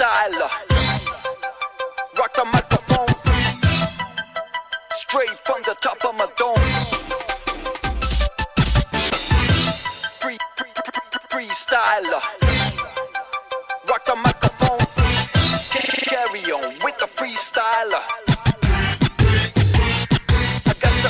freestyler. Rock the microphone, straight from the top of my dome. Freestyler. Rock the microphone, carry on with the freestyler. I got to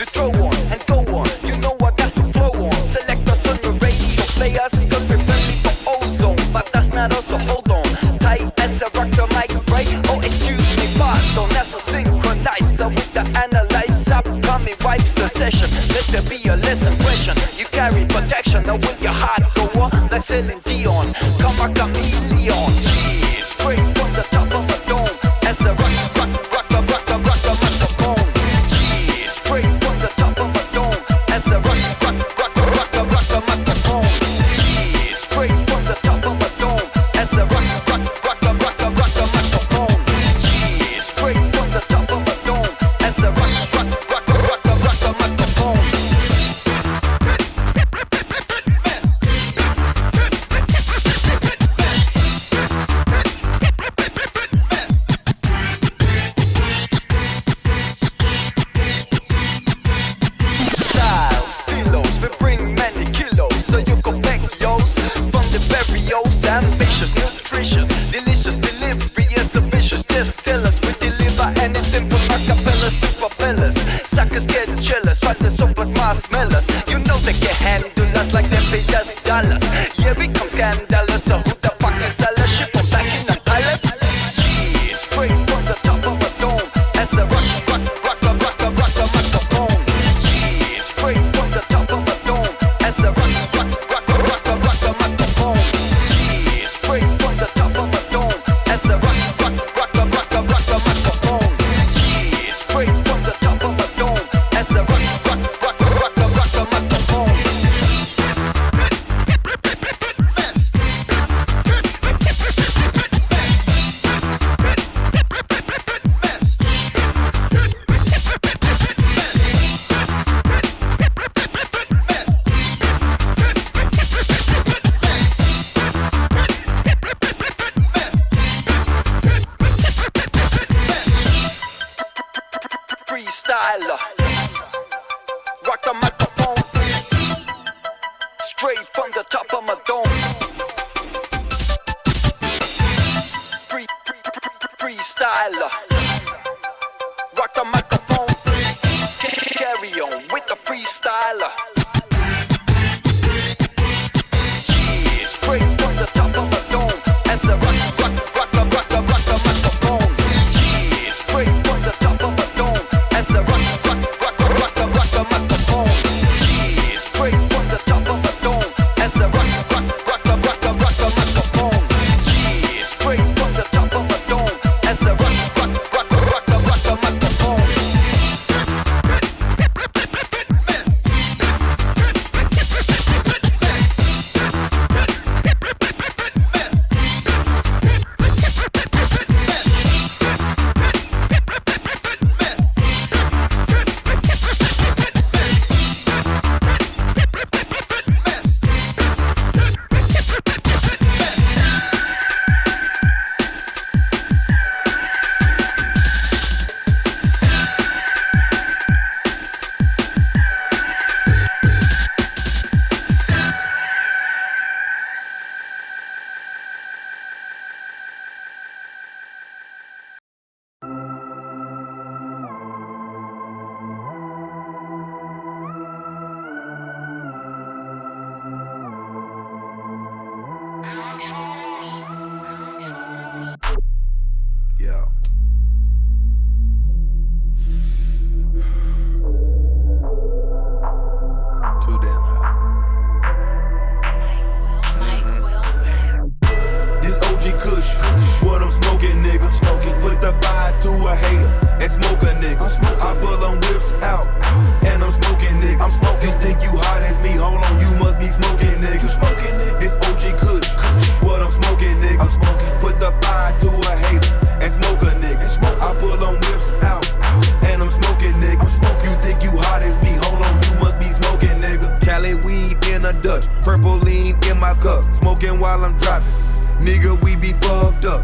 throw on and go on. You know I got to flow on. Select us on the radio, play us, cause we're friendly for ozone. But that's not us, so hold on. Tight as I rock the mic, right? Oh, excuse me, pardon. That's a synchronizer with the analyzer. Upcoming wipes the session. Let there be a lesson question. You carry protection, now will your heart go on? Like Celine Dion, come a chameleon. Yeah, straight from the top of the dome. As I rock the microphone. Yeah, straight from the top of the dome. As I rock the microphone. Yeah, straight from the top of the dome. As I rock the microphone. Yeah, straight from the top of the dome. As I rock the microphone. Ambitious, nutritious, delicious delivery is ambitious. Just tell us we deliver anything from acapellas to propellers. Suckers get jealous, but they're so but marshmallows. You know they can handle us like they paid us dollars. Yeah, we come scandalous. So who the fuck is seller? Ship them back in the palace. Yeah, straight from the top of a dome. As I rock the microphone. Yeah, straight from the top of a dome. As I rock the microphone. Straight from the top of a dome. As I rock the microphone. Yeah, straight from the top of a dome. As I rock the microphone. Freestyler. Rock the microphone, straight from the top of my dome. Freestyler. Rock the microphone, carry on with the freestyler. Yeah, straight from the top of a dome. As I rock the microphone. Yeah, straight from the top of a dome. As I rock the microphone. Yeah, straight from the top of a dome. As I rock the microphone. Yeah, straight from the top of a dome. As I rock the microphone. Yeah. Too damn high. This OG Kush, what I'm smoking, nigga. Put the fire to a hater and smoke a nigga. I pull them whips out and I'm smoking, nigga. You think you hot as me? Hold on, you must be smoking, nigga. This OG Kush, what I'm smoking, nigga. Put the fire to a hater and smoke a nigga. I pull them whips out and I'm smoking, nigga. You think you hot as me? Hold on, you must be smoking, nigga. Cali weed in a Dutch, purple lean in my cup, smoking while I'm driving. Nigga, we be fucked up.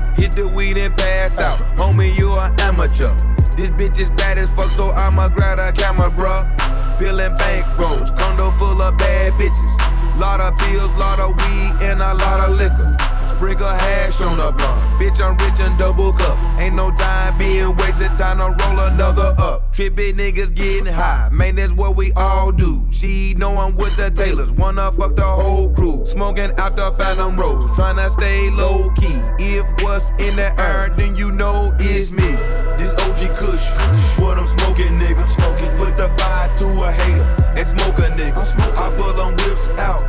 ass out. Homie, you an amateur. This bitch is bad as fuck, so I'ma grab a camera, bruh. Peeling bank rolls, condo full of bad bitches. Lot of pills, lot of weed, and a lot of liquor. Sprinkle hash on the blunt. Bitch, I'm rich and double cup. Ain't no time being wasted, time to roll another up. Trippy niggas getting high, man, that's what we all do. She know I'm with the Taylors, wanna fuck the whole crew. Smoking out the Phantom Rose, tryna stay low key. If what's in the air, then you know it's me. This OG Kush, what I'm smoking, nigga. Put the fire to a hater and smoke a nigga. I pull them whips out,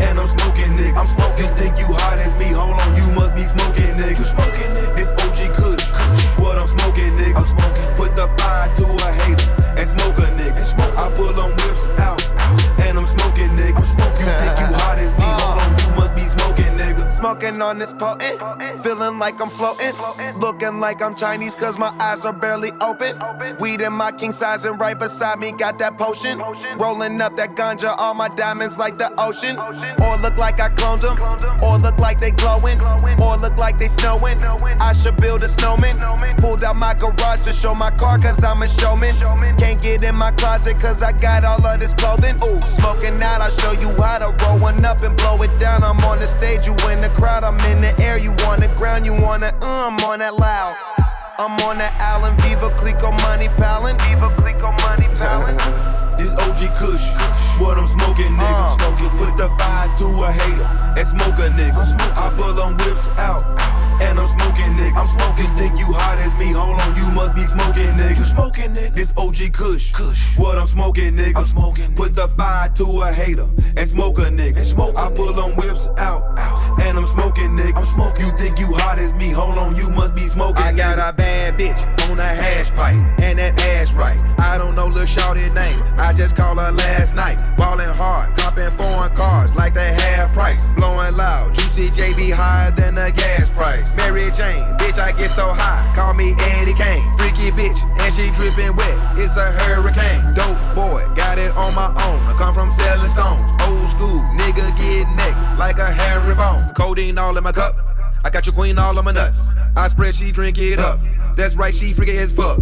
and I'm smoking, nigga. You think you hot as me? Hold on, you must be smoking, nigga. This OG Kush, what I'm smoking, nigga. Put the fire to a hater and smoke a nigga. I pull them whips out, and I'm smoking, nigga. You think you hot as me? Hold on, you must be smoking, nigga. Smoking on this potent, feeling like I'm floating. Looking like I'm Chinese cause my eyes are barely open. Weed in my king size and right beside me got that potion. Rolling up that ganja, all my diamonds like the ocean. Or look like I cloned them, or look like they glowing, or look like they snowing. I should build a snowman. Pulled out my garage to show my car cause I'm a showman. Can't get in my closet cause I got all of this clothing. Ooh, smoking out, I'll show you how to roll one up and blow it down. I'm on the stage, you in the crowd, I'm in the air, you on the ground, you wanna, I'm on that loud. I'm on that Allen, Viva Clico money pallin', Viva Clico money pallin'. This OG Kush, what I'm smoking, nigga. Put the fire to a hater and smoke a nigga. I pull them whips out, and I'm smoking, nigga. You think you hot as me? Hold on, you must be smoking, nigga. This OG Kush, what I'm smoking, nigga. Put the fire to a hater and smoke a nigga. I pull them whips out, and I'm smoking, nigga. You think you hot as me? Hold on, you must be smoking. I got a bad bitch on a hash pipe, and that ass right. I don't know lil' shorty name, I just call her last night. Ballin' hard, copping foreign cars like they half price. Blowing loud, Juicy J be higher than the gas price. Mary Jane, bitch I get so high, call me Eddie Kane. Freaky bitch, and she drippin' wet, it's a hurricane. Dope boy, got it on my own, I come from selling stones. Old school, nigga get neck like a hairy bone. Codeine all in my cup, I got your queen all on my nuts. I spread, she drink it up, that's right, she freaky as fuck.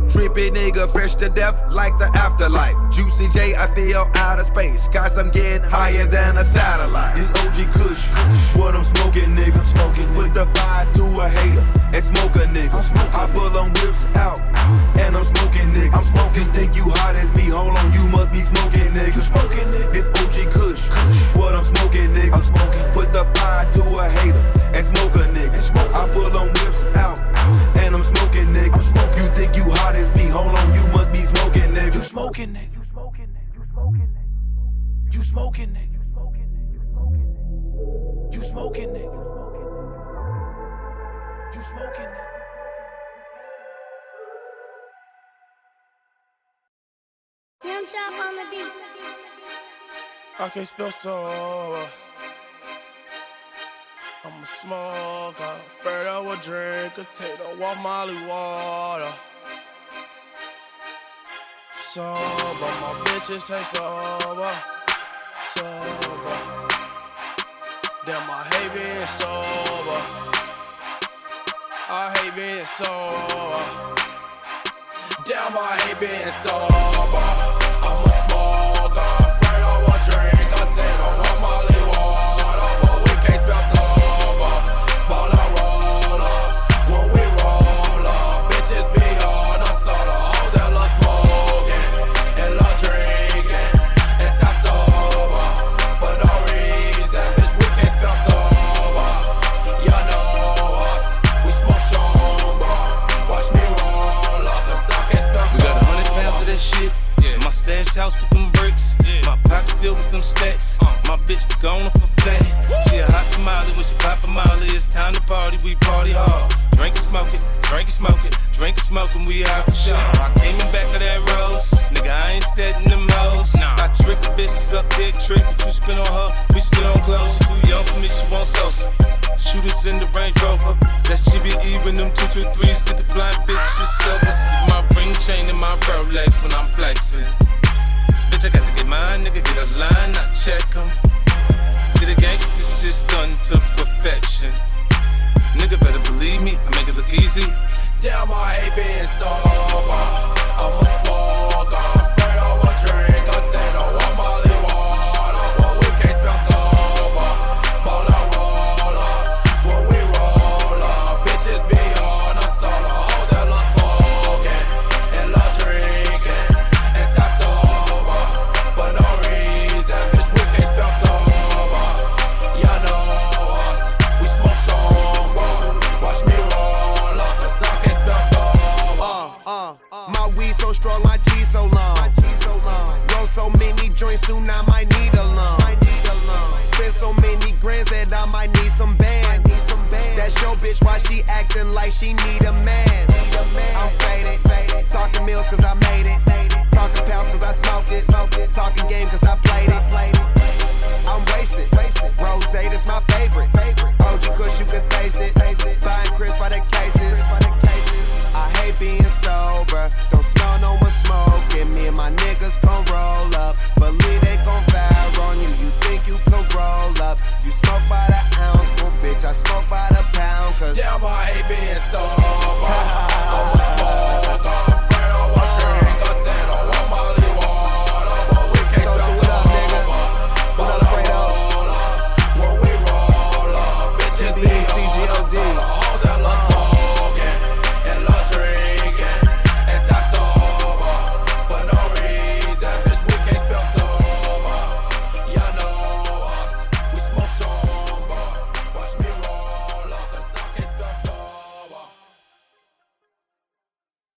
Trippy nigga, fresh to death like the afterlife. Juicy J, I feel out of space, cause I'm getting higher than a satellite. This OG Kush, what I'm smoking, nigga. Put the fire to a hater and smoke a nigga. I pull them whips out, and I'm smoking, nigga. You think you hot as me? Hold on, you must be smoking, nigga. This OG Kush, what I'm smoking, nigga. Put the fire to a hater and smoke a nigga. I pull them whips out, and I'm smoking, nigga. You think you hot as me? Hold on, you must be smoking, nigga. You smoking, nigga. You smoking, nigga. You smoking, nigga. You smoking, nigga. Rim Chop on the beat. I can't spell sober. I'm a smoker. Afraid I would drink a tater, walk Molly water. Sober, my bitches say sober. Sober. Damn, I hate being sober. I hate being sober. Damn, I hate being sober. I'm a smoker. Afraid I would drink a tater, walk Molly water. But we can't spell sober. Ball I roll up. When we roll up, bitches be on us. So the hoes that love smoking and love drinking and top sober. For no reason, bitch, we can't spell sober. Y'all know us, we smoke strong, bro. Watch me roll up, cause I can't spell sober. We got 100 pounds of that shit. Yeah. My stash house with them bricks. Yeah. My pockets filled with them stacks. My bitch be going for flat. She a hot tamale when she pop a molly. It's time to party, we party hard. Drink and smoke it, drink and smoke it, drink and smoke and we out for sure. I came in back of that rose, nigga I ain't steadin' them hoes. I trick a bitch, suck dick, trick, but you spin on her, we spin on clothes. She too young for me, she want Sosa. Shoot us in the Range Rover, that's GBE when them 223s get the flying bitches silver. See my ring chain and my Rolex when I'm flexing. Bitch, I got to get mine, nigga, get a line, I check 'em. See the gangsta shit's done to perfection. Nigga better believe me, I make it look easy. See, damn, I hate being sober. I'm a smoker, afraid of a drink, a 10 or a Molly water, but we can't spell sober. Ball I roll up, when we roll up, bitches be on us all. The hoes that love smoking and love drinking and tie sober for no reason, bitch, we can't spell sober. Y'all know us, we smoke somber. Watch me roll up, 'cause I can't spell sober. My weed so strong, my cheese so long. Roll so many joints, soon I might need a lump. Spend so many grands that I might need some bands. That's your bitch, why she acting like she need a man? I'm faded, talking meals 'cause I made it. Talking pounds 'cause I smoked it. Talking game 'cause I played it. I'm wasted, rosé, that's my favorite. OG Kush, you can taste it. Buying Chris by the cases. I hate being sober, don't smell no one smoking. Me and my niggas gon' roll up, believe they gon' fire on you. You think you could roll up? You smoke by the ounce, well bitch, I smoke by the pound. 'Cause damn, I hate being sober.